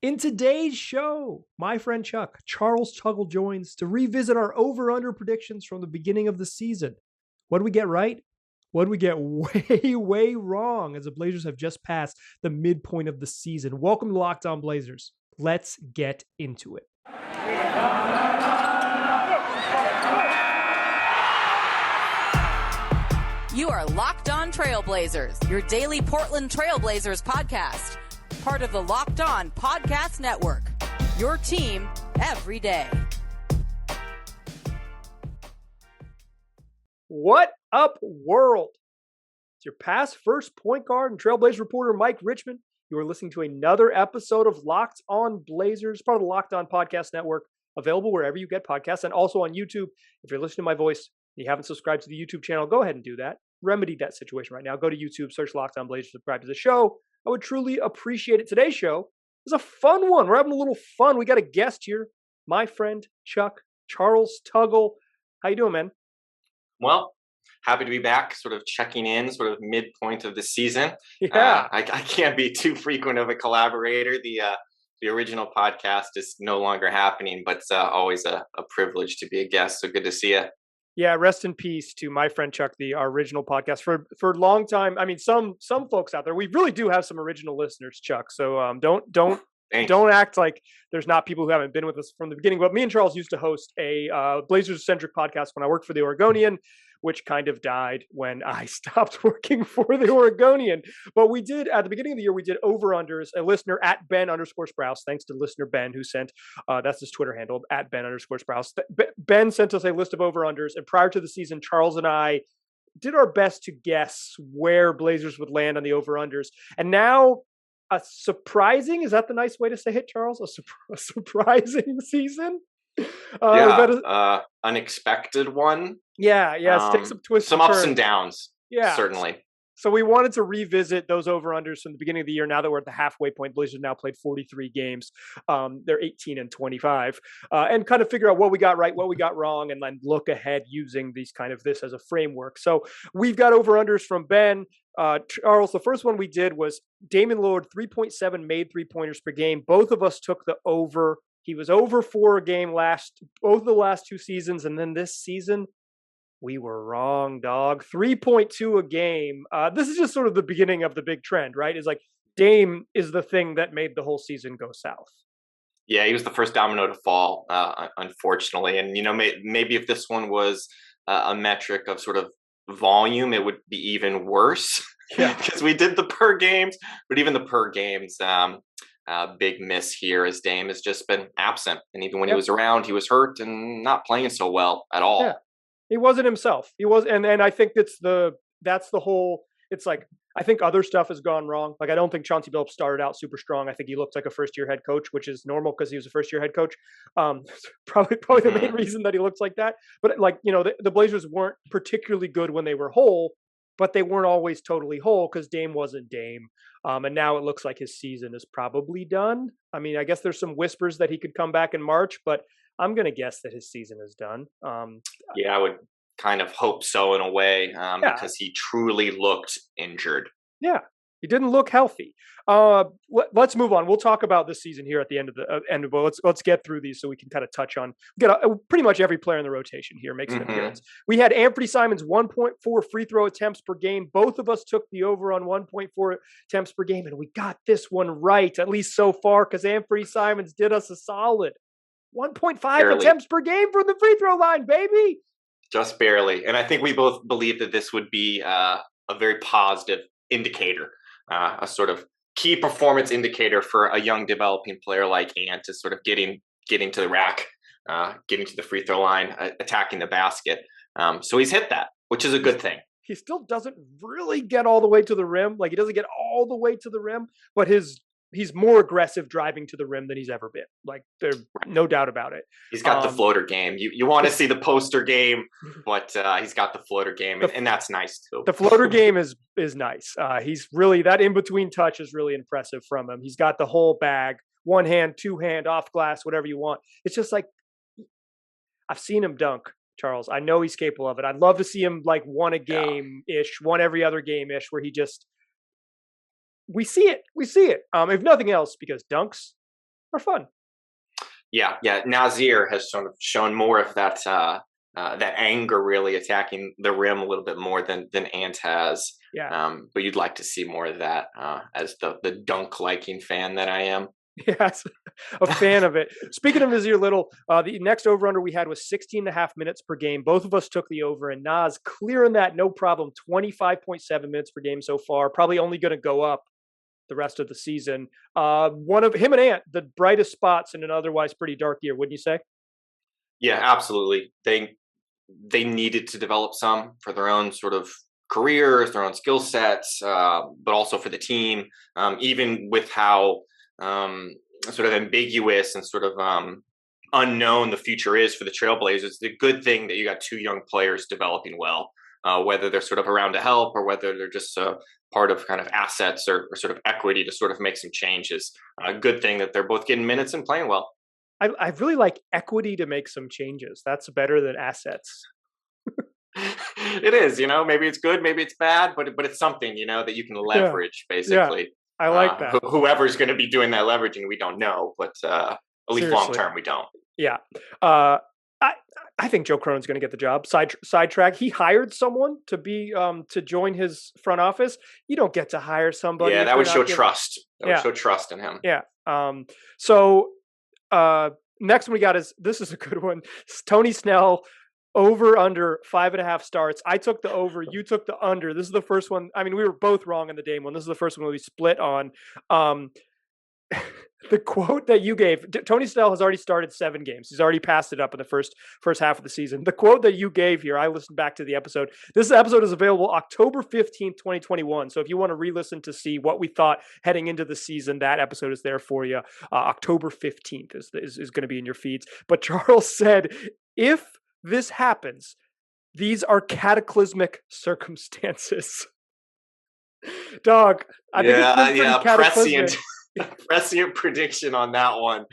In today's show, my friend Chuck, Charles Tuggle joins to revisit our over-under predictions from the beginning of the season. What did we get right? What did we get way wrong as the Blazers have just passed the midpoint of the season? Welcome to Locked On Blazers. Let's get into it. You are Locked On Trailblazers, your daily Portland Trailblazers podcast. Part of the Locked On Podcast Network, your team every day. What up, world? It's your past first point guard and Trailblazer reporter, Mike Richmond. You are listening to another episode of Locked On Blazers, part of the Locked On Podcast Network, available wherever you get podcasts and also on YouTube. If you're listening to my voice and you haven't subscribed to the YouTube channel, go ahead and do that. Remedy that situation right now. Go to YouTube, search Locked On Blazers, subscribe to the show. I would truly appreciate it. Today's show is a fun one. We're having a little fun. We got a guest here, my friend Chuck, Charles Tuggle. How you doing, man? Well, happy to be back, sort of checking in, sort of midpoint of the season. Yeah. I can't be too frequent of a collaborator. The original podcast is no longer happening, but it's always a privilege to be a guest. So good to see you. Yeah, rest in peace to my friend Chuck, our original podcast for a long time. I mean, some folks out there, we really do have some original listeners, Chuck. So don't act like there's not people who haven't been with us from the beginning. But me and Charles used to host a Blazers-centric podcast when I worked for the Oregonian, which kind of died when I stopped working for the Oregonian. But we did, at the beginning of the year, we did over-unders. A listener at Ben_Sprouse, thanks to listener Ben, who sent, that's his Twitter handle, at Ben_Sprouse. Ben sent us a list of over-unders. And prior to the season, Charles and I did our best to guess where Blazers would land on the over-unders. And now, a surprising, is that the nice way to say it, Charles? A surprising season? Unexpected one. Yeah, it's take some twists, some ups and downs. Yeah, certainly. So we wanted to revisit those over-unders from the beginning of the year. Now that we're at the halfway point, Blazers now played 43 games. They're 18-25, and kind of figure out what we got right, what we got wrong, and then look ahead using this as a framework. So we've got over-unders from Ben. Charles, the first one we did was Damian Lillard, 3.7 made three-pointers per game. Both of us took the over. He was over 4 a game both of the last 2 seasons, and then this season, we were wrong, dog. 3.2 a game. This is just sort of the beginning of the big trend, right? It's like Dame is the thing that made the whole season go south. Yeah, he was the first domino to fall, unfortunately. And, maybe if this one was a metric of sort of volume, it would be even worse. Yeah, because we did the per games, but even the per games, big miss here as Dame has just been absent. And even when he was around, he was hurt and not playing so well at all. Yeah. He wasn't himself. He was, and I think that's the whole. It's like I think other stuff has gone wrong. Like I don't think Chauncey Billups started out super strong. I think he looked like a first-year head coach, which is normal because he was a first-year head coach. Probably the main reason that he looks like that. But the Blazers weren't particularly good when they were whole, but they weren't always totally whole because Dame wasn't Dame. And now it looks like his season is probably done. I mean, I guess there's some whispers that he could come back in March, but I'm going to guess that his season is done. Yeah, I would kind of hope so in a way because he truly looked injured. Yeah, he didn't look healthy. Let's move on. We'll talk about this season here at the end of let's get through these so we can kind of touch on pretty much every player in the rotation here makes an appearance. We had Anfernee Simons 1.4 free throw attempts per game. Both of us took the over on 1.4 attempts per game, and we got this one right, at least so far, because Anfernee Simons did us a solid. 1.5 attempts per game from the free throw line, baby. Just barely. And I think we both believe that this would be a very positive indicator, a sort of key performance indicator for a young developing player like Ant is sort of getting to the rack, getting to the free throw line, attacking the basket. So he's hit that, which is a good thing. He still doesn't really get all the way to the rim. Like he doesn't get all the way to the rim, but he's more aggressive driving to the rim than he's ever been. Like there's no doubt about it. He's got the floater game. You want to see the poster game, but he's got the floater game, and that's nice too. The floater game is nice. He's really, that in-between touch is really impressive from him. He's got the whole bag, one hand, two hand, off glass, whatever you want. It's just like, I've seen him dunk, Charles. I know he's capable of it. I'd love to see him like one a game-ish, one every other game-ish, where he just, we see it. If nothing else, because dunks are fun. Yeah. Nassir has shown more of that that anger, really attacking the rim a little bit more than Ant has. Yeah. But you'd like to see more of that as the dunk liking fan that I am. Yes, a fan of it. Speaking of Nassir Little, the next over-under we had was 16.5 minutes per game. Both of us took the over, and Nas clearing that no problem, 25.7 minutes per game so far. Probably only going to go up the rest of the season. One of him and Ant, the brightest spots in an otherwise pretty dark year, wouldn't you say? Yeah, absolutely. They needed to develop some for their own sort of careers, their own skill sets, but also for the team. Even with how sort of ambiguous and sort of unknown the future is for the Trailblazers, it's a good thing that you got two young players developing well, whether they're sort of around to help or whether they're just part of kind of assets or sort of equity to sort of make some changes. A good thing that they're both getting minutes and playing well. I really like equity to make some changes. That's better than assets. It is, maybe it's good, maybe it's bad, but it's something, that you can leverage, basically. Yeah, I like that. Whoever's going to be doing that leveraging, we don't know, but at least long term, we don't. Yeah. I think Joe Cronin's going to get the job. Sidetrack. He hired someone to be to join his front office. You don't get to hire somebody. Yeah, that would show trust. That would show trust in him. Yeah. So next one we got this is a good one. Tony Snell. Over under 5.5 starts. I took the over. You took the under. This is the first one. I mean, we were both wrong on the Dame one. This is the first one we split on. The quote that you gave, Tony Snell has already started 7 games. He's already passed it up in the first half of the season. The quote that you gave here, I listened back to the episode. This episode is available October 15th, 2021. So if you want to re-listen to see what we thought heading into the season, that episode is there for you. October 15th is going to be in your feeds. But Charles said, if this happens, these are cataclysmic circumstances. Dog, I think it's been pretty cataclysmic. Prescient prediction on that one.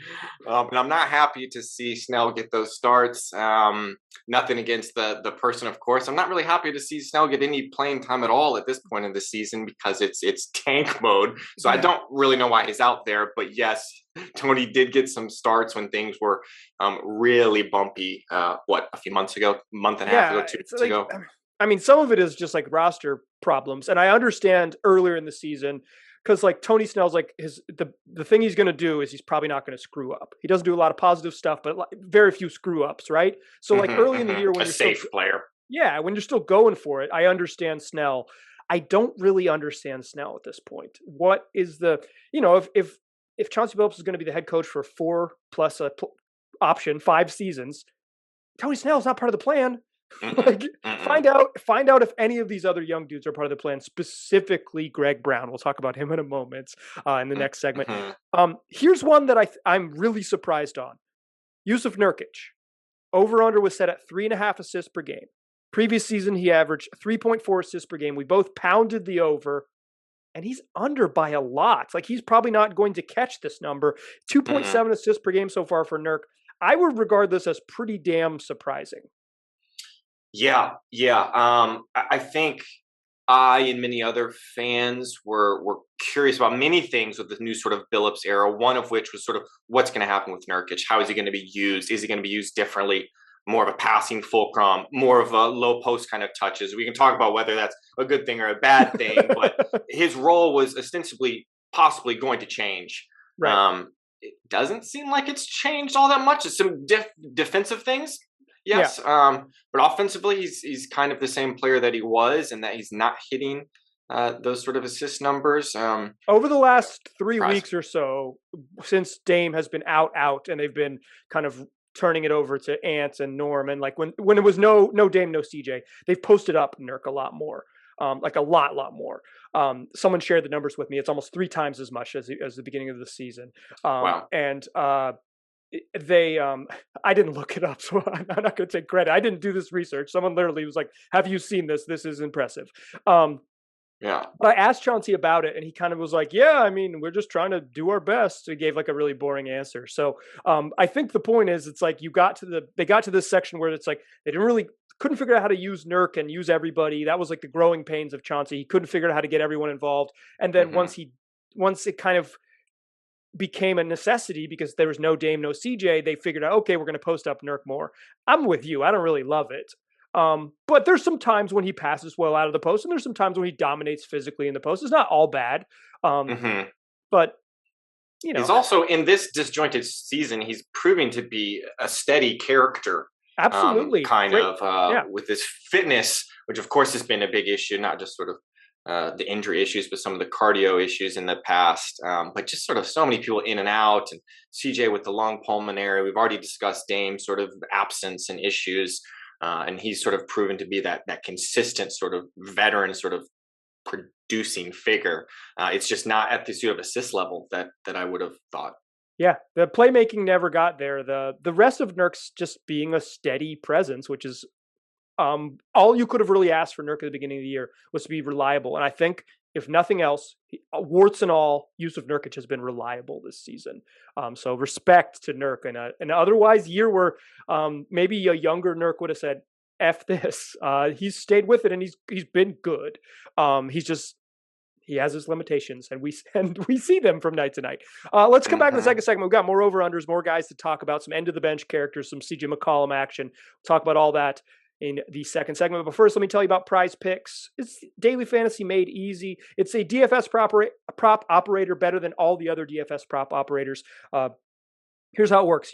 And I'm not happy to see Snell get those starts. Nothing against the person, of course. I'm not really happy to see Snell get any playing time at all at this point in the season because it's tank mode. So I don't really know why he's out there. But yes, Tony did get some starts when things were really bumpy. A few months ago, month and a half ago, 2 months ago. I mean, some of it is just like roster problems. And I understand earlier in the season, because like Tony Snell's like the thing he's going to do is he's probably not going to screw up. He doesn't do a lot of positive stuff, but very few screw ups, right? So like early in the year when you're safe player, when you're still going for it, I understand Snell. I don't really understand Snell at this point. What is the if Chauncey Billups is going to be the head coach for 4 plus a option 5 seasons, Tony Snell is not part of the plan. Find out if any of these other young dudes are part of the plan, specifically Greg Brown. We'll talk about him in a moment in the next segment. Here's one that I'm really surprised on. Jusuf Nurkic. Over-under was set at 3.5 assists per game. Previous season, he averaged 3.4 assists per game. We both pounded the over, and he's under by a lot. Like, he's probably not going to catch this number. 2.7 assists per game so far for Nurk. I would regard this as pretty damn surprising. Yeah. I think I and many other fans were curious about many things with the new sort of Billups era, one of which was sort of what's going to happen with Nurkic. How is he going to be used? Is he going to be used differently? More of a passing fulcrum, more of a low post kind of touches. We can talk about whether that's a good thing or a bad thing, but his role was ostensibly possibly going to change. Right. It doesn't seem like it's changed all that much. It's some defensive things. Yes, but offensively, he's kind of the same player that he was, and that he's not hitting those sort of assist numbers. Over the last 3 weeks or so, since Dame has been out, and they've been kind of turning it over to Ant and Norm, and like when it was no Dame, no CJ, they've posted up Nurk a lot more, like a lot more. Someone shared the numbers with me. It's almost 3 times as much as the beginning of the season. Wow. And they I didn't look it up, so I'm not going to take credit. I didn't do this research. Someone literally was like, have you seen this? This is impressive. Yeah. But I asked Chauncey about it, and he kind of was like, yeah, I mean, we're just trying to do our best. He gave like a really boring answer. So I think the point is, it's like they got to this section where it's like they couldn't figure out how to use Nurk and use everybody. That was like the growing pains of Chauncey. He couldn't figure out how to get everyone involved. And then once it kind of became a necessity because there was no Dame, no CJ. They figured out, okay, we're going to post up Nurk more. I'm with you. I don't really love it. But there's some times when he passes well out of the post, and there's some times when he dominates physically in the post. It's not all bad. But, you know. He's also, in this disjointed season, he's proving to be a steady character. Absolutely. With his fitness, which of course has been a big issue, not just sort of the injury issues, but some of the cardio issues in the past. But just sort of so many people in and out, and CJ with the long pulmonary. We've already discussed Dame's sort of absence and issues, and he's sort of proven to be that consistent sort of veteran sort of producing figure. It's just not at the sort of assist level that I would have thought. Yeah, the playmaking never got there. The rest of Nurk's just being a steady presence, which is all you could have really asked for Nurk at the beginning of the year, was to be reliable. And I think, if nothing else, warts and all, Jusuf Nurkic has been reliable this season. So respect to Nurk. And an otherwise year where maybe a younger Nurk would have said, F this. He's stayed with it, and he's been good. He has his limitations, and we see them from night to night. Let's come back in the second segment. We've got more over-unders, more guys to talk about, some end-of-the-bench characters, some CJ McCollum action. We'll talk about all that in the second segment. But first, let me tell you about Prize Picks. It's daily fantasy made easy. It's a DFS prop operator better than all the other DFS prop operators. Here's how it works.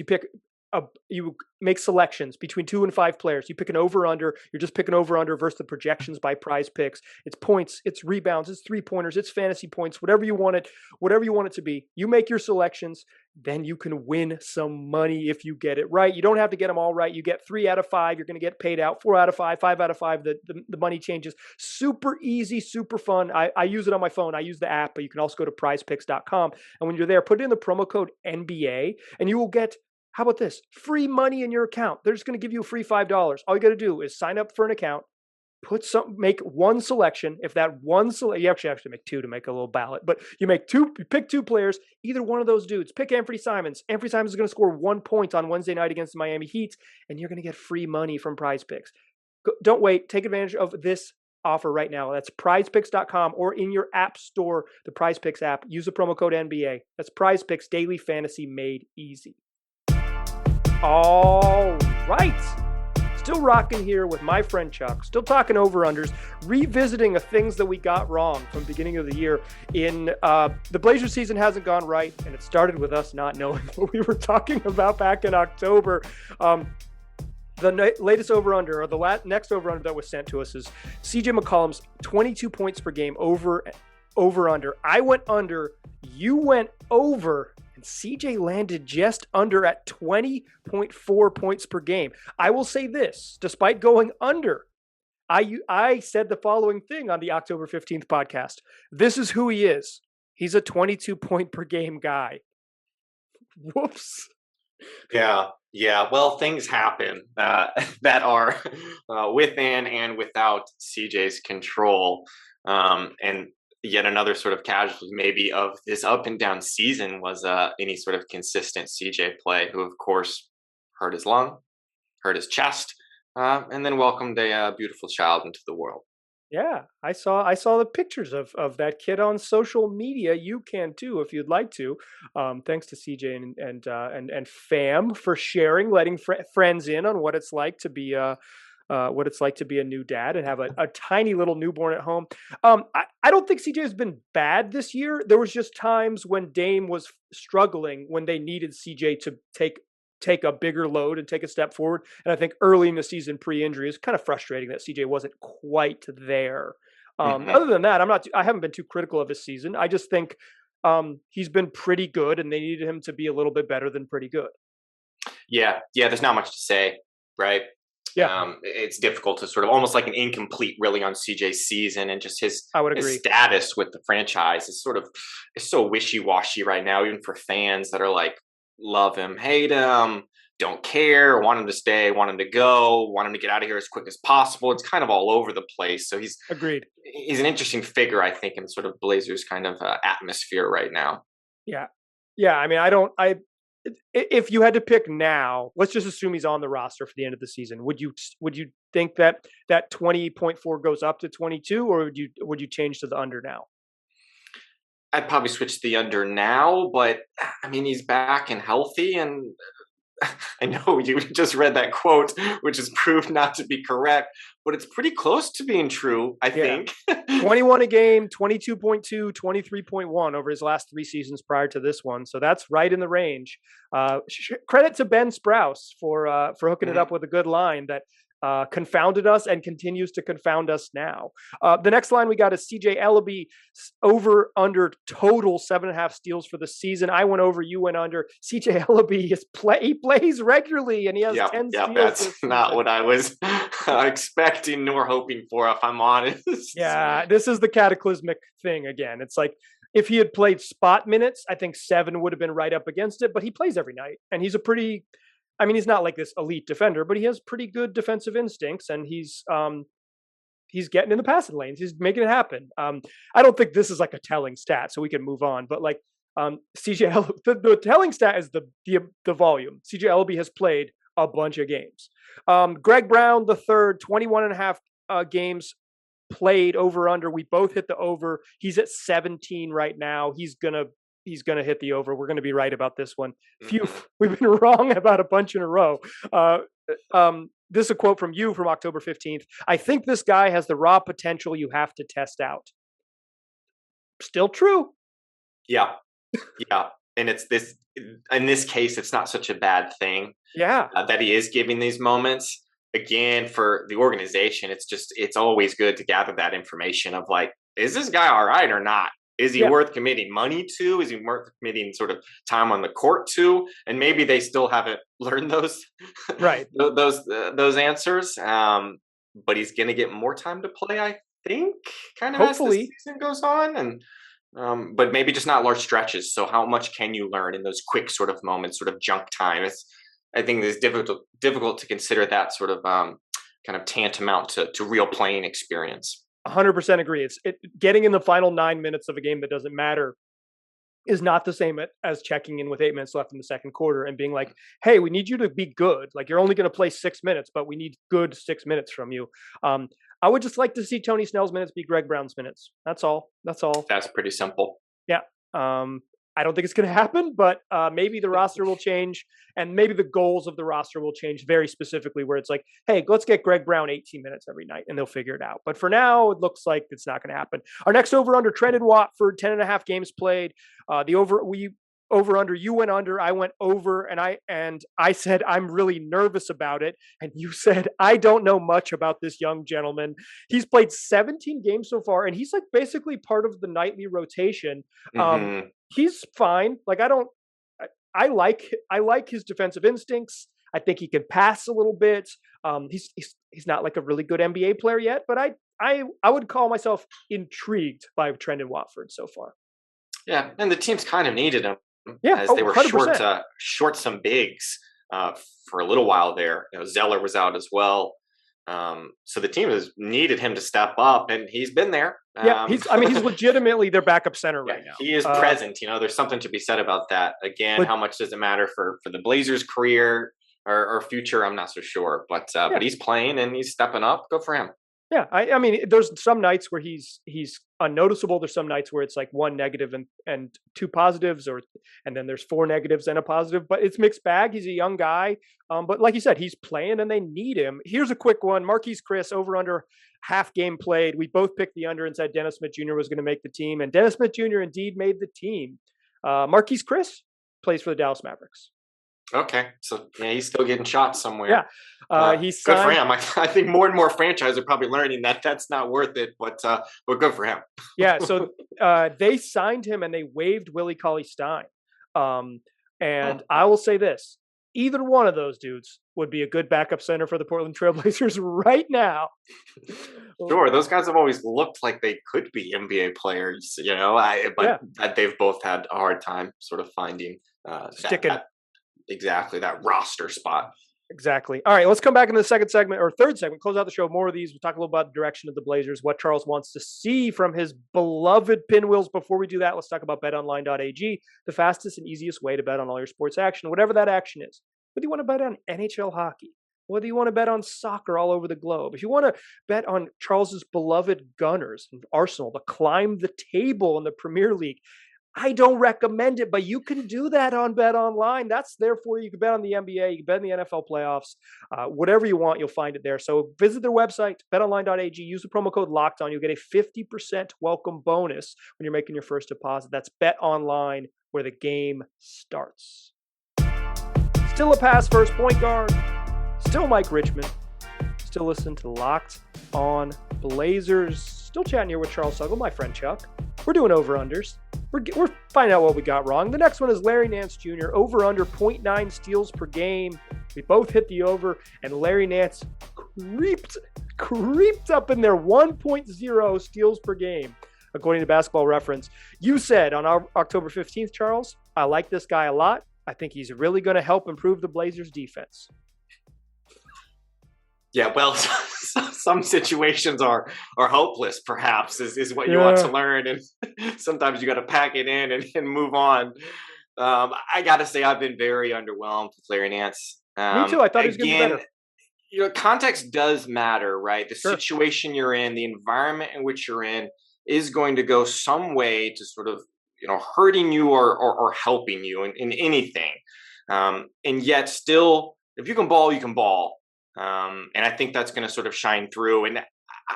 You make selections between 2 and 5 players. You pick an over-under. You're just picking over-under versus the projections by Prize Picks. It's points, it's rebounds, it's 3-pointers, it's fantasy points, whatever you want it to be. You make your selections, then you can win some money if you get it right. You don't have to get them all right. You get 3 out of 5, you're going to get paid out. 4 out of 5, 5 out of 5, the money changes. Super easy, super fun. I use it on my phone. I use the app, but you can also go to prizepicks.com. And when you're there, put in the promo code NBA, and you will get, how about this? Free money in your account. They're just going to give you a free $5. All you got to do is sign up for an account, make one selection. If that one you actually have to make 2 to make a little ballot, but you pick 2 players, either one of those dudes. Pick Anfernee Simons. Anfernee Simons is going to score 1 point on Wednesday night against the Miami Heat, and you're going to get free money from Prize Picks. Don't wait. Take advantage of this offer right now. That's prizepicks.com, or in your app store, the Prize Picks app. Use the promo code NBA. That's Prize Picks, daily fantasy made easy. All right. Still rocking here with my friend Chuck. Still talking over-unders, revisiting the things that we got wrong from the beginning of the year. The Blazers season hasn't gone right, and it started with us not knowing what we were talking about back in October. The latest over-under, or the next over-under that was sent to us, is CJ McCollum's 22 points per game over-under. I went under, you went over, and CJ landed just under at 20.4 points per game. I will say this, despite going under, I said the following thing on the October 15th podcast. This is who he is. He's a 22 point per game guy. Whoops. Yeah. Well, things happen that are within and without CJ's control. And yet another sort of casualty maybe of this up and down season was any sort of consistent CJ play, who of course hurt his lung, hurt his chest, and then welcomed a beautiful child into the world. Yeah, I saw the pictures of that kid on social media. You can too if you'd like to. Thanks to CJ and fam for sharing, letting friends in on what it's like to be a new dad and have a tiny little newborn at home. I don't think CJ has been bad this year. There was just times when Dame was struggling, when they needed CJ to take a bigger load and take a step forward. And I think early in the season, pre-injury, is kind of frustrating that CJ wasn't quite there. Other than that, I haven't been too critical of his season. I just think he's been pretty good, and they needed him to be a little bit better than pretty good. Yeah. There's not much to say, right? Yeah, it's difficult to sort of almost like an incomplete really on CJ's season, and just his status with the franchise is so wishy-washy right now, even for fans that are like, love him, hate him, don't care, want him to stay, want him to go, want him to get out of here as quick as possible. It's kind of all over the place. So he's an interesting figure, I think, in sort of Blazers kind of atmosphere right now. Yeah. I mean, if you had to pick now, let's just assume he's on the roster for the end of the season. Would you think that 20.4 goes up to 22, or would you change to the under now? I'd probably switch the under now, but I mean, he's back and healthy, and I know you just read that quote, which is proved not to be correct, but it's pretty close to being true, I think. 21 a game, 22.2, 23.1 over his last 3 seasons prior to this one. So that's right in the range. Credit to Ben Sprouse for hooking it up with a good line that confounded us and continues to confound us now. The next line we got is CJ Ellaby over under total 7.5 steals for the season. I went over, you went under. CJ Ellaby he plays regularly and he has 10 steals. That's not what I was expecting nor hoping for, if I'm honest. Yeah, this is the cataclysmic thing again. It's like if he had played spot minutes, I think 7 would have been right up against it, but he plays every night and he's he's not like this elite defender, but he has pretty good defensive instincts, and he's getting in the passing lanes. He's making it happen. I don't think this is like a telling stat, so we can move on. But like CJ, the telling stat is the volume. CJ Ellaby has played a bunch of games. Greg Brown the third, 21.5 games played over under. We both hit the over. He's at 17 right now. He's gonna hit the over. We're going to be right about this one. Phew, we've been wrong about a bunch in a row. This is a quote from you from October 15th. I think this guy has the raw potential you have to test out. Still true. Yeah. And it's this, in this case, it's not such a bad thing. Yeah. That he is giving these moments. Again, for the organization, it's always good to gather that information of like, is this guy all right or not? Is he worth committing money to? Is he worth committing sort of time on the court to? And maybe they still haven't learned those those answers. But he's going to get more time to play, I think, kind of hopefully as the season goes on. And but maybe just not large stretches. So how much can you learn in those quick sort of moments, sort of junk time? I think it's difficult to consider that sort of kind of tantamount to real playing experience. 100% agree. It's getting in the final 9 minutes of a game that doesn't matter is not the same as checking in with 8 minutes left in the second quarter and being like, hey, we need you to be good. Like, you're only going to play 6 minutes, but we need good 6 minutes from you. I would just like to see Tony Snell's minutes be Greg Brown's minutes. That's all. That's pretty simple. Yeah. I don't think it's going to happen, but maybe the roster will change, and maybe the goals of the roster will change very specifically, where it's like, hey, let's get Greg Brown 18 minutes every night, and they'll figure it out. But for now, it looks like it's not going to happen. Our next over-under, Trendon Watford, 10.5 games played. Over-under, you went under, I went over, and I said I'm really nervous about it, and you said I don't know much about this young gentleman. He's played 17 games so far, and he's like basically part of the nightly rotation. He's fine. Like I like his defensive instincts. I think he can pass a little bit. He's not like a really good NBA player yet, but I would call myself intrigued by Trendon Watford so far. Yeah, and the team's kind of needed him. Yeah, as they were 100%. short some bigs for a little while there. Zeller was out as well. So the team has needed him to step up, and he's been there. He's legitimately their backup center right now. He is present. There's something to be said about that. Again, how much does it matter for the Blazers' career or future? I'm not so sure, but he's playing and he's stepping up. Good for him. Yeah, I mean, there's some nights where he's unnoticeable. There's some nights where it's like 1 negative and 2 positives, and then there's 4 negatives and a positive. But it's mixed bag. He's a young guy, but like you said, he's playing and they need him. Here's a quick one: Marquise Chris over under half game played. We both picked the under and said Dennis Smith Jr. was going to make the team, and Dennis Smith Jr. indeed made the team. Marquise Chris plays for the Dallas Mavericks. Okay, so yeah, he's still getting shots somewhere. Yeah, he's good for him. I think more and more franchises are probably learning that that's not worth it, but good for him. Yeah, so they signed him and they waived Willie Cauley Stein. I will say this: either one of those dudes would be a good backup center for the Portland Trailblazers right now. Sure, those guys have always looked like they could be NBA players, but they've both had a hard time sort of finding sticking. Exactly, that roster spot. Exactly. All right, let's come back in the third segment, close out the show. More of these. We'll talk a little about the direction of the Blazers, what Charles wants to see from his beloved Pinwheels. Before we do that, let's talk about BetOnline.ag, the fastest and easiest way to bet on all your sports action, whatever that action is. Whether you want to bet on NHL hockey, whether you want to bet on soccer all over the globe, if you want to bet on Charles's beloved Gunners and Arsenal to climb the table in the Premier League, I don't recommend it, but you can do that on BetOnline. That's there for you. You can bet on the NBA, you can bet on the NFL playoffs, whatever you want, you'll find it there. So visit their website, betonline.ag. Use the promo code LOCKEDON. You'll get a 50% welcome bonus when you're making your first deposit. That's BetOnline, where the game starts. Still a pass first point guard. Still Mike Richmond. Still listen to Locked On Blazers. Still chatting here with Charles Tuggle, my friend Chuck. We're doing over-unders. We're finding out what we got wrong. The next one is Larry Nance Jr. Over-under 0.9 steals per game. We both hit the over, and Larry Nance creeped up in there 1.0 steals per game, according to Basketball Reference. You said on October 15th, Charles, I like this guy a lot. I think he's really going to help improve the Blazers' defense. Yeah, well, some situations are hopeless, perhaps, is what you want to learn. And sometimes you got to pack it in and move on. I got to say, I've been very underwhelmed with Larry Nance. Me too. I thought he was going to be better. Context does matter, right? The situation you're in, the environment in which you're in is going to go some way to sort of, hurting you or helping you in anything. And yet still, if you can ball, you can ball. And I think that's going to sort of shine through. And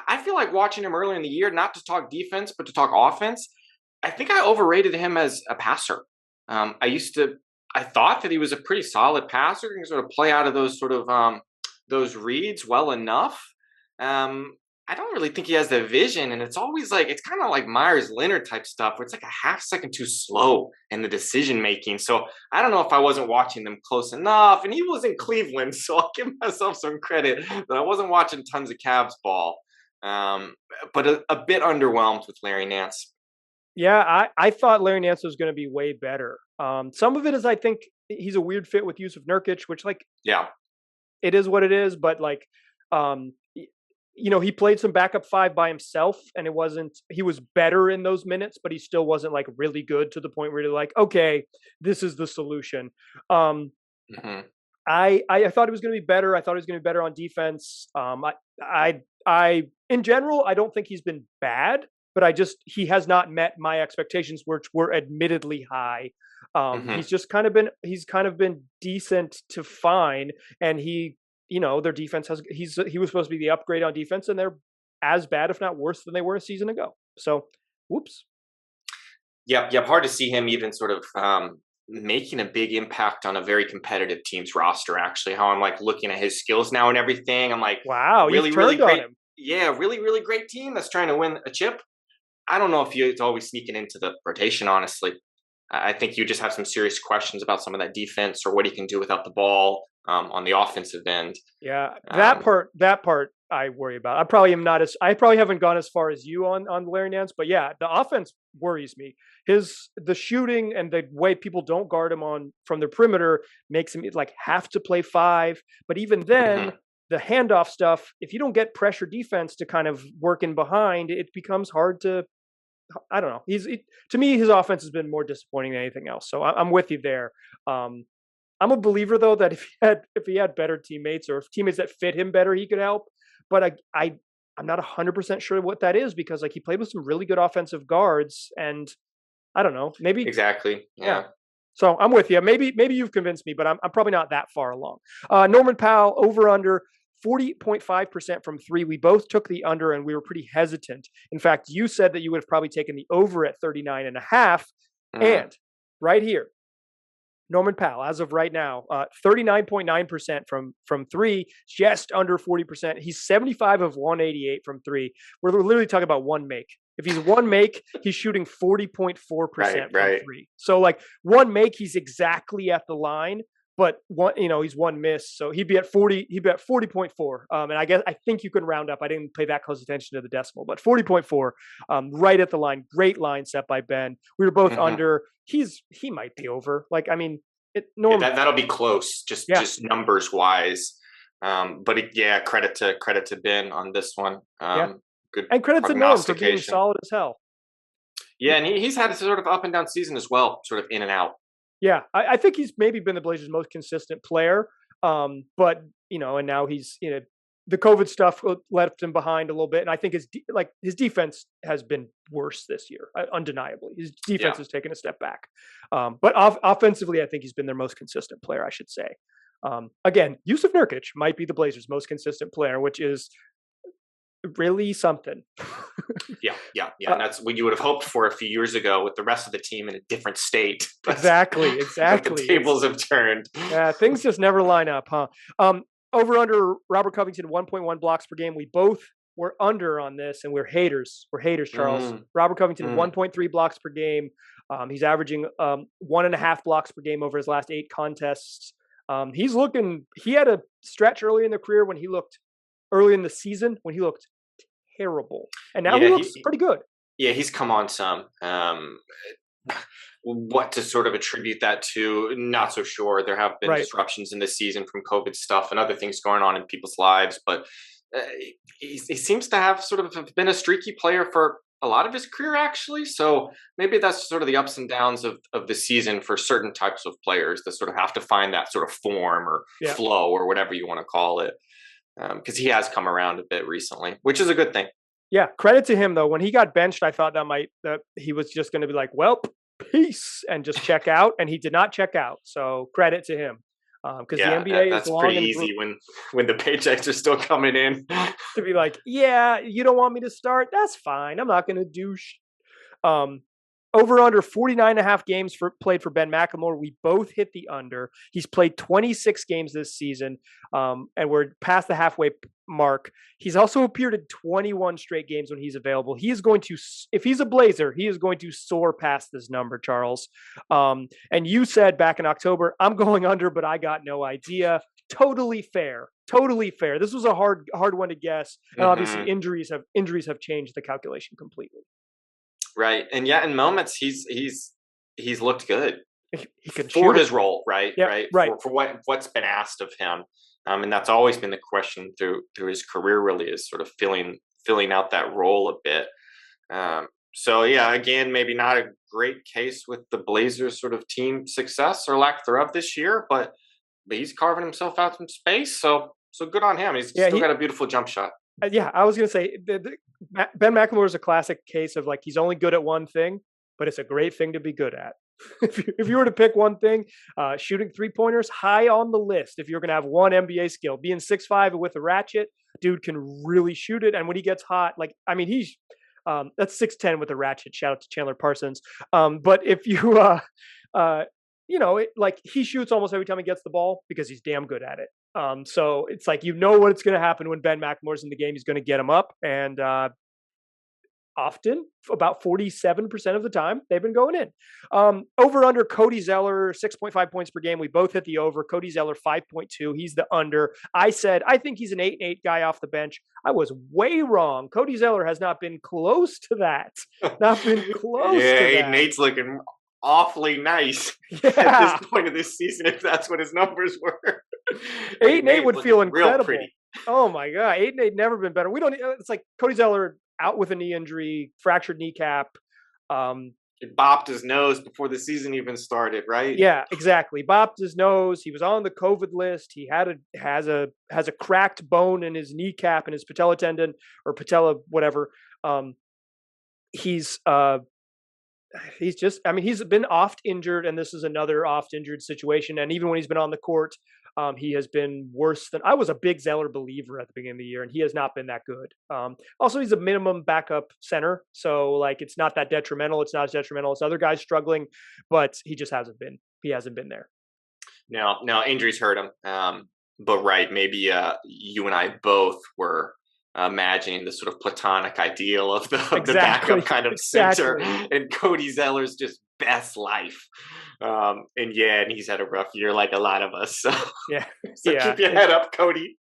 I feel like watching him earlier in the year, not to talk defense, but to talk offense, I think I overrated him as a passer. I thought that he was a pretty solid passer and sort of play out of those sort of those reads well enough. I don't really think he has the vision, and it's always like, it's kind of like Myers-Leonard type stuff where it's like a half second too slow in the decision making. So I don't know if I wasn't watching them close enough, and he was in Cleveland, so I'll give myself some credit that I wasn't watching tons of Cavs ball. But a bit underwhelmed with Larry Nance. Yeah, I thought Larry Nance was going to be way better. Some of it is, I think he's a weird fit with Jusuf Nurkic, which it is what it is, but he played some backup five by himself, and he was better in those minutes, but he still wasn't like really good to the point where you're like, okay, this is the solution. I thought he was going to be better. I thought he was going to be better on defense. I in general, I don't think he's been bad, but he has not met my expectations, which were admittedly high. He's kind of been decent to fine, and their defense he was supposed to be the upgrade on defense, and they're as bad, if not worse, than they were a season ago. So, whoops. Yep. Hard to see him even sort of making a big impact on a very competitive team's roster. Actually, how I'm like looking at his skills now and everything, I'm like, wow, really great. Him. Yeah, really great team that's trying to win a chip. I don't know if it's always sneaking into the rotation. Honestly, I think you just have some serious questions about some of that defense or what he can do without the ball. On the offensive end. Yeah, that part I worry about. I probably haven't gone as far as you on Larry Nance, but yeah, the offense worries me. The shooting and the way people don't guard him from the perimeter makes him like have to play five. But even then, the handoff stuff, if you don't get pressure defense to kind of work in behind, it becomes hard to. I don't know. To me, his offense has been more disappointing than anything else. So I'm with you there. I'm a believer, though, that if he had better teammates or if teammates that fit him better, he could help. But I'm not 100% sure what that is, because he played with some really good offensive guards, and I don't know, maybe exactly. Yeah. So I'm with you. Maybe you've convinced me, but I'm probably not that far along. Norman Powell over under 40.5% from three. We both took the under, and we were pretty hesitant. In fact, you said that you would have probably taken the over at 39.5, and right here. Norman Powell, as of right now, 39.9% from three, just under 40%. He's 75 of 188 from three. We're literally talking about one make. If he's one make, he's shooting 40.4% from three. So one make, he's exactly at the line, but he's one miss. So he'd be at 40. He'd be at 40.4. And I think you can round up. I didn't pay that close attention to the decimal, but 40.4, right at the line. Great line set by Ben. We were both under. He might be over. That'll be close, just numbers wise. But credit to Ben on this one. Good, and credit to Norm for being solid as hell. Yeah, and he's had a sort of up and down season as well, sort of in and out. Yeah, I think he's maybe been the Blazers' most consistent player. But and now he's, the COVID stuff left him behind a little bit. And I think his defense has been worse this year, undeniably. His defense has taken a step back. But offensively, I think he's been their most consistent player, I should say. Again, Jusuf Nurkic might be the Blazers' most consistent player, which is really something. Yeah. And that's what you would have hoped for a few years ago with the rest of the team in a different state. Exactly. The tables have turned. Yeah, things just never line up, huh? Over under Robert Covington, 1.1 blocks per game. We both were under on this, and we're haters. We're haters, Charles. Robert Covington, 1.3 blocks per game. He's averaging 1.5 blocks per game over his last 8 contests. He had a stretch early in the career when he looked early in the season when he looked terrible. And now he looks pretty good. Yeah, he's come on some. What to sort of attribute that to, not so sure. There have been disruptions in the season from COVID stuff and other things going on in people's lives, but he seems to have sort of been a streaky player for a lot of his career, actually. So maybe that's sort of the ups and downs of the season for certain types of players that sort of have to find that sort of form or flow or whatever you want to call it. Because he has come around a bit recently, which is a good thing. Yeah, credit to him, though. When he got benched, I thought that he was just going to be like, well, peace, and just check out. And he did not check out. So credit to him. Because the NBA that's is long pretty and easy when the paychecks are still coming in. To be like, yeah, you don't want me to start? That's fine. I'm not going to douche. Over under 49.5 games played for Ben Mclemore. We both hit the under. He's played 26 games this season, and we're past the halfway mark. He's also appeared in 21 straight games when he's available. He is going to, if he's a Blazer, he is going to soar past this number, Charles. And you said back in October, I'm going under, but I got no idea. Totally fair. This was a hard one to guess, and obviously injuries have changed the calculation completely. Right. And in moments he's looked good. He can for his role, right? Yep, right. For what's been asked of him. And that's always been the question through his career, really, is sort of filling out that role a bit. So again, maybe not a great case with the Blazers sort of team success or lack thereof this year, but he's carving himself out some space. So good on him. He's still got a beautiful jump shot. I was going to say Ben Mclemore is a classic case of like, he's only good at one thing, but it's a great thing to be good at. If you were to pick one thing, shooting 3-pointers, high on the list. If you're going to have one NBA skill, being 6'5" with a ratchet, dude can really shoot it. And when he gets hot, he's that's 6'10" with a ratchet. Shout out to Chandler Parsons. But if you, he shoots almost every time he gets the ball because he's damn good at it. So it's like, what's going to happen when Ben McLemore's in the game. He's going to get him up, and often, about 47% of the time, they've been going in. Over under Cody Zeller, 6.5 points per game. We both hit the over. Cody Zeller, 5.2. He's the under. I said, I think he's an 8-8 guy off the bench. I was way wrong. Cody Zeller has not been close to that. Not been close to that. 8-8's looking awfully nice at this point of this season, if that's what his numbers were. 8-8 would feel incredible. Pretty. Oh my God. 8-8 never been better. It's like Cody Zeller out with a knee injury, fractured kneecap. It bopped his nose before the season even started, right? Yeah, exactly. Bopped his nose. He was on the COVID list. He has a cracked bone in his kneecap and his patella tendon or patella, whatever. He's been oft injured, and this is another oft injured situation. And even when he's been on the court, he has been worse than. I was a big Zeller believer at the beginning of the year, and he has not been that good. Also, he's a minimum backup center, so it's not that detrimental. It's not as detrimental as other guys struggling, but he just hasn't been. He hasn't been there. No, injuries hurt him. But right, maybe you and I both were imagining the sort of platonic ideal of the backup kind of center, and Cody Zeller's just best life. And he's had a rough year like a lot of us. So keep your head up, Cody.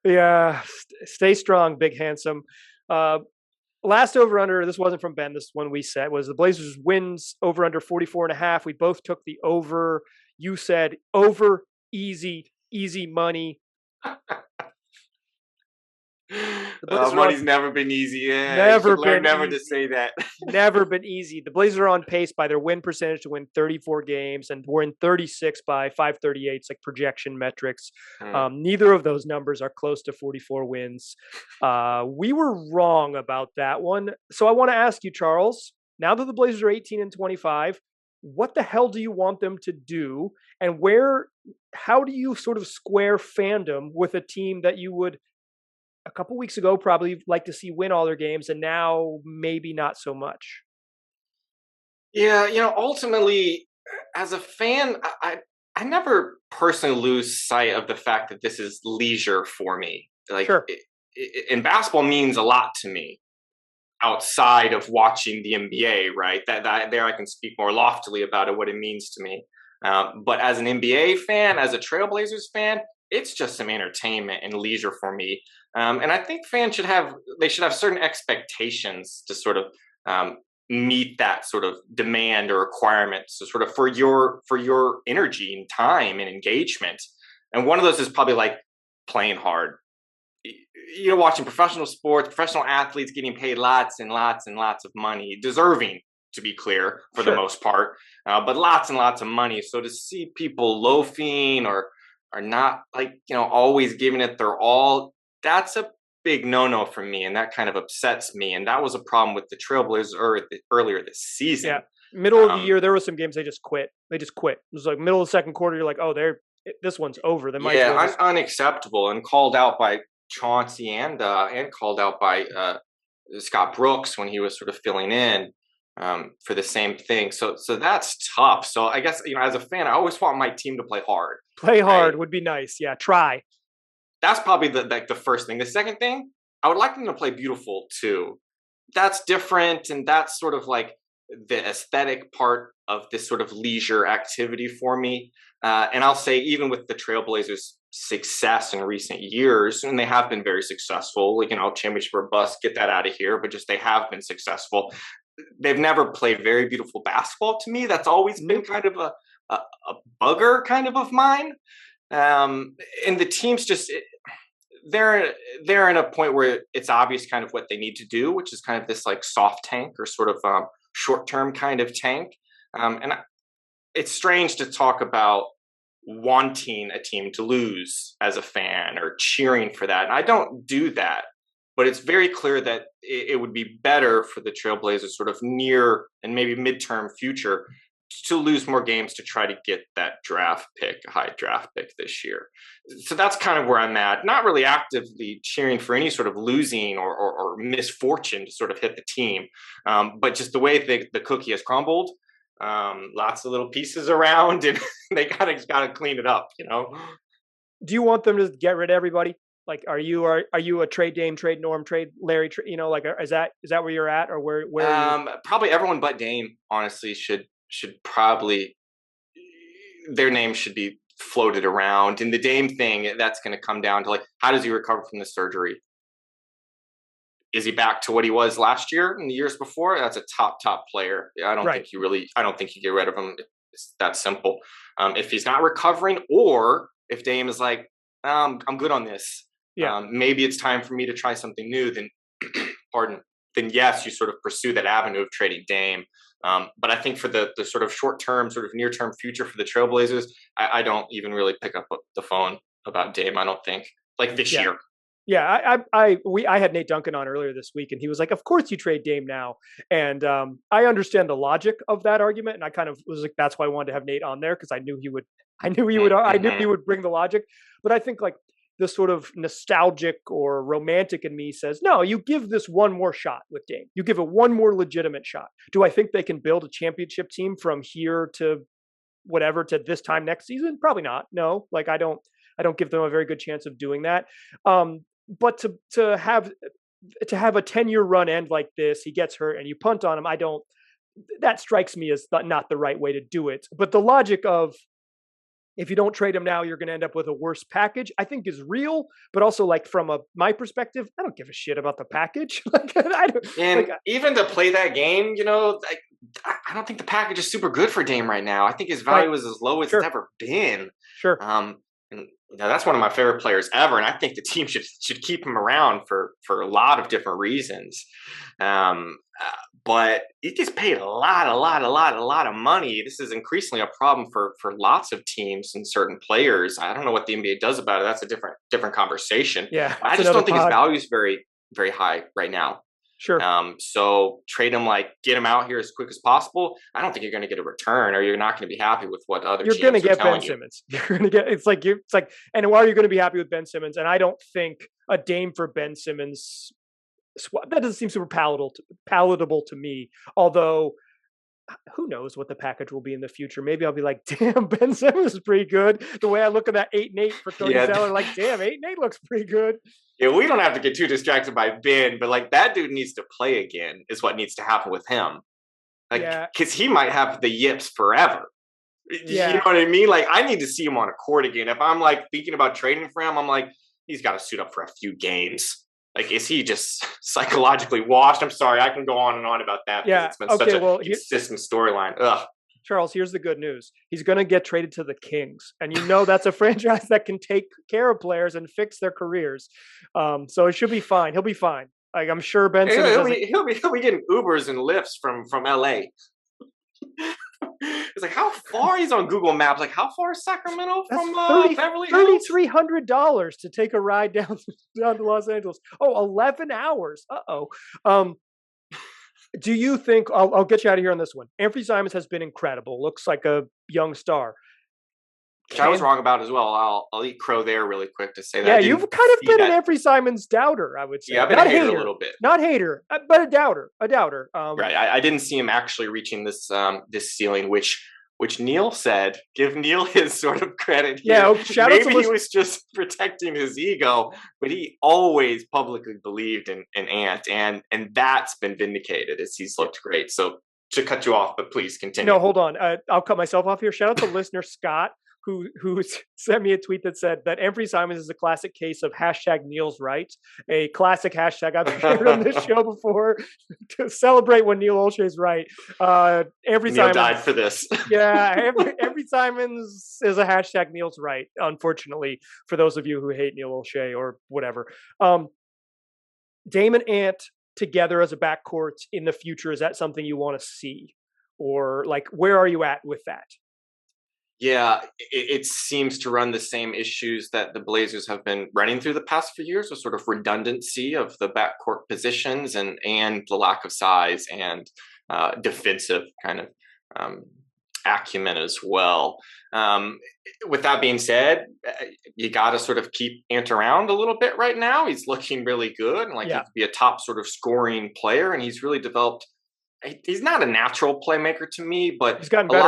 Yeah, stay strong, big handsome. Last over under, this wasn't from Ben, this one we said was the Blazers wins over under 44.5. We both took the over. You said over, easy money. Money's never been easy. Yeah, never to say that. Never been easy. The Blazers are on pace by their win percentage to win 34 games, and we're in 36 by 538. It's like projection metrics. Neither of those numbers are close to 44 wins. We were wrong about that one. So I want to ask you, Charles, now that the Blazers are 18-25, what the hell do you want them to do? And how do you sort of square fandom with a team that you would, a couple weeks ago, probably like to see win all their games, and now maybe not so much? Yeah, ultimately, as a fan, I never personally lose sight of the fact that this is leisure for me. Like, sure. And basketball means a lot to me outside of watching the NBA, right? That there I can speak more loftily about it, what it means to me. But as an NBA fan, as a Trailblazers fan, it's just some entertainment and leisure for me. And I think fans should have certain expectations to sort of meet that sort of demand or requirement. So sort of for your energy and time and engagement. And one of those is probably like playing hard. Watching professional sports, professional athletes getting paid lots and lots and lots of money, deserving, to be clear, for the most part, but lots and lots of money. So to see people loafing or not, like, always giving it their all, that's a big no-no for me, and that kind of upsets me. And that was a problem with the Trailblazers earlier this season. Yeah, middle of the year, there were some games they just quit. It was like middle of the second quarter. You're like, oh, this one's over. Unacceptable, and called out by Chauncey and called out by Scott Brooks when he was sort of filling in for the same thing. So that's tough. So I guess, as a fan, I always want my team to play hard. Play hard would be nice. Yeah, try. That's probably the first thing. The second thing, I would like them to play beautiful too. That's different, and that's sort of like the aesthetic part of this sort of leisure activity for me. And I'll say, even with the Trailblazers' success in recent years, and they have been very successful, like, championship or bust, get that out of here, but just they have been successful. They've never played very beautiful basketball to me. That's always been kind of a bugger kind of mine. And the teams just, they're in a point where it's obvious kind of what they need to do, which is kind of this like soft tank or sort of short-term kind of tank. And it's strange to talk about wanting a team to lose as a fan or cheering for that. And I don't do that, but it's very clear that it would be better for the Trailblazers sort of near and maybe midterm future to lose more games to try to get that high draft pick this year. So that's kind of where I'm at. Not really actively cheering for any sort of losing or misfortune to sort of hit the team, but just the way the cookie has crumbled. Lots of little pieces around, and they gotta clean it up, Do you want them to get rid of everybody? Like, are you a trade Dame, trade Norm, trade Larry? Like, is that where you're at, or where? Are you? Probably everyone but Dame, honestly, should probably, their name should be floated around. And the Dame thing, that's going to come down to, like, how does he recover from the surgery? Is he back to what he was last year and the years before? That's a top player. I don't think you get rid of him. It's that simple. If he's not recovering, or if Dame is like, I'm good on this. Yeah. Maybe it's time for me to try something new. Then, then yes, you sort of pursue that avenue of trading Dame. But I think for the sort of short-term, sort of near-term future for the Trailblazers, I don't even really pick up the phone about Dame, I don't think, like this year. Yeah, I had Nate Duncan on earlier this week, and he was like, "Of course you trade Dame now." And I understand the logic of that argument, and I kind of was like, "That's why I wanted to have Nate on there, because I knew he would bring the logic." But I think, like, the sort of nostalgic or romantic in me says, no, you give this one more shot with Dame. You give it one more legitimate shot. Do I think they can build a championship team from here to whatever to this time next season? Probably not. No, like, I don't give them a very good chance of doing that. But to have a 10-year run end like this, he gets hurt and you punt on him, that strikes me as not the right way to do it. But the logic of, if you don't trade him now, you're going to end up with a worse package, I think is real. But also, like, from my perspective, I don't give a shit about the package. Even to play that game, I don't think the package is super good for Dame right now. I think his value is as low as it's ever been. Sure. And that's one of my favorite players ever, and I think the team should keep him around for a lot of different reasons. But he gets paid a lot of money. This is increasingly a problem for lots of teams and certain players. I don't know what the NBA does about it. That's a different conversation. Yeah, I just don't think his value is very, very high right now. Sure. So trade him, get him out here as quick as possible. I don't think you're going to get a return, or you're not going to be happy with what other teams are telling you. You're going to get Ben Simmons. You're going to get, it's like, and why are you going to be happy with Ben Simmons? And I don't think a Dame for Ben Simmons, that doesn't seem super palatable to me. Although, who knows what the package will be in the future? Maybe I'll be like, damn, Ben Simmons is pretty good. The way I look at that 8-8 for Cody Zeller, damn, 8-8 looks pretty good. Yeah, we don't have to get too distracted by Ben, but that dude needs to play again is what needs to happen with him. Because he might have the yips forever. Yeah. You know what I mean? I need to see him on a court again. If I'm thinking about trading for him, I'm he's got to suit up for a few games. Is he just psychologically washed? I'm sorry, I can go on and on about that. Yeah, it's been such a consistent storyline. Ugh. Charles, here's the good news. He's going to get traded to the Kings. And that's a franchise that can take care of players and fix their careers. So it should be fine. He'll be fine. I'm sure Ben Simmons he'll be getting Ubers and Lyfts from LA. It's how far he's on Google Maps. How far is Sacramento from Beverly Hills? $3,300 to take a ride down to Los Angeles. Oh, 11 hours. Do you think, I'll get you out of here on this one. Anfernee Simons has been incredible. Looks like a young star. Which I was wrong about as well. I'll eat crow there really quick to say that. Yeah, you've kind of been an Anfernee Simons doubter, I would say. Yeah, I've been a hater a little bit. Not hater, but a doubter. Right. I didn't see him actually reaching this ceiling, which Neil said. Give Neil his sort of credit here. Yeah, shout out to he was just protecting his ego, but he always publicly believed in Ant, and that's been vindicated as he's looked great. So to cut you off, but please continue. No, hold on. I'll cut myself off here. Shout out to listener Scott, who sent me a tweet that said that Anfernee Simons is a classic case of #Neil's right, a classic hashtag I've shared on this show before to celebrate when Neil Olshey's right. Anfernee Simons died for this. Yeah, Anfernee Simons is a #Neil's right, unfortunately, for those of you who hate Neil Olshey or whatever. Dame and Ant together as a backcourt in the future, is that something you want to see? Or where are you at with that? Yeah, it seems to run the same issues that the Blazers have been running through the past few years, a sort of redundancy of the backcourt positions and the lack of size and defensive kind of acumen as well. With that being said, you got to sort of keep Ant around a little bit right now. He's looking really good and he could be a top sort of scoring player, and he's really developed. He's not a natural playmaker to me, but he's gotten better.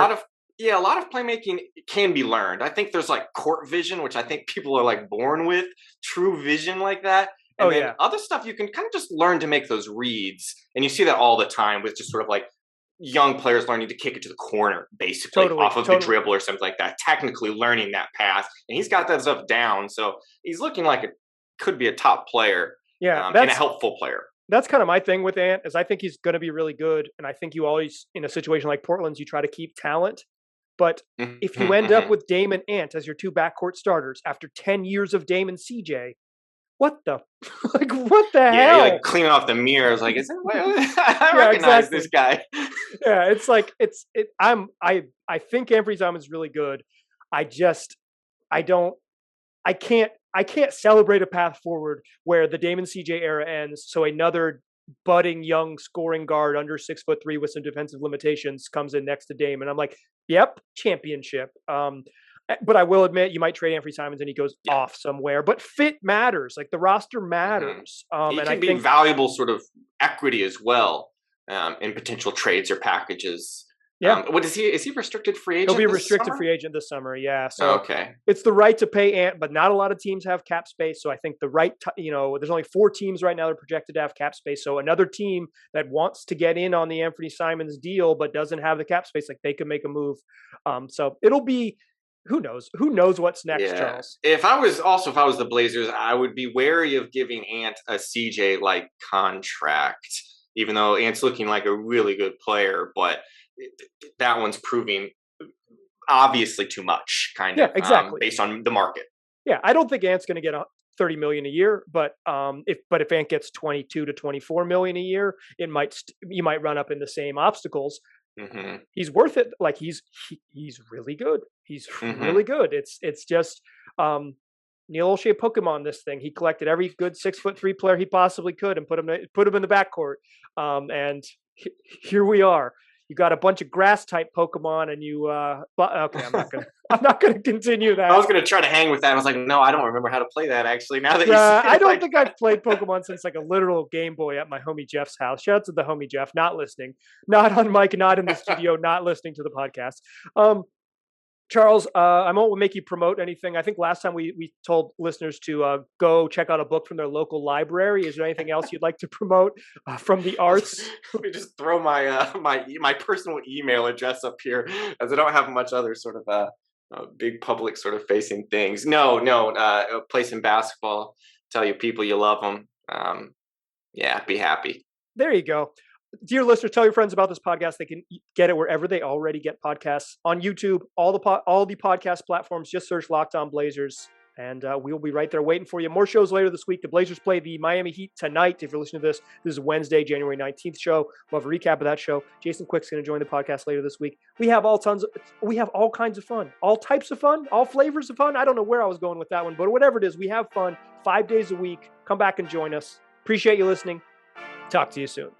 A lot of playmaking can be learned. I think there's court vision, which I think people are born with, true vision like that. And other stuff you can kind of just learn to make those reads. And you see that all the time with just sort of young players learning to kick it to the corner, basically off of the dribble or something like that, technically learning that path. And he's got that stuff down. So he's looking like it could be a top player and a helpful player. That's kind of my thing with Ant, is I think he's going to be really good. And I think you always, in a situation like Portland's, you try to keep talent. But if you end up with Dame and Ant as your two backcourt starters after 10 years of Dame and CJ, what the what the hell? Yeah, you're cleaning off the mirrors. I recognize this guy. Yeah, I think Anfernee Simons is really good. I can't celebrate a path forward where the Dame and CJ era ends, so another budding young scoring guard under 6'3" with some defensive limitations comes in next to Dame, and I'm like, yep, championship. But I will admit, you might trade Anfernee Simons and he goes off somewhere. But fit matters, the roster matters. He can be valuable sort of equity as well in potential trades or packages. Yeah. What is he? Is he restricted free agent? He'll be restricted free agent this summer. Yeah. So okay. It's the right to pay Ant, but not a lot of teams have cap space. So I think the right, there's only 4 teams right now that are projected to have cap space. So another team that wants to get in on the Anfernee Simons deal but doesn't have the cap space, they could make a move. So it'll be. Who knows? Who knows what's next, Charles? If I was the Blazers, I would be wary of giving Ant a CJ-like contract, even though Ant's looking like a really good player, but that one's proving obviously too much, kind of, exactly. Based on the market. Yeah, I don't think Ant's going to get $30 million a year, but if Ant gets 22 to 24 million a year, you might run up in the same obstacles. Mm-hmm. He's worth it. Like he's really good. He's really good. It's just Neil Olshey Pokemon this thing. He collected every good 6'3" player he possibly could and put him in the backcourt. And here we are. You got a bunch of grass type Pokemon, and you. Okay, I'm not gonna continue that. I was gonna try to hang with that. I was like, no, I don't remember how to play that actually. Now that I don't think I've played Pokemon since like a literal Game Boy at my homie Jeff's house. Shout out to the homie Jeff, not listening, not on mic, not in the studio, not listening to the podcast. Charles, I won't make you promote anything. I think last time we told listeners to go check out a book from their local library. Is there anything else you'd like to promote from the arts? Let me just throw my my personal email address up here, as I don't have much other sort of big public sort of facing things. No, play some basketball. Tell your people you love them. Yeah, be happy. There you go. Dear listeners, tell your friends about this podcast. They can get it wherever they already get podcasts, on YouTube, all the podcast platforms. Just search Locked On Blazers, and we'll be right there waiting for you. More shows later this week. The Blazers play the Miami Heat tonight. If you're listening to this is Wednesday, January 19th show. We'll have a recap of that show. Jason Quick's going to join the podcast later this week. We have all kinds of fun, all types of fun, all flavors of fun. I don't know where I was going with that one, but whatever it is, we have fun 5 days a week. Come back and join us. Appreciate you listening. Talk to you soon.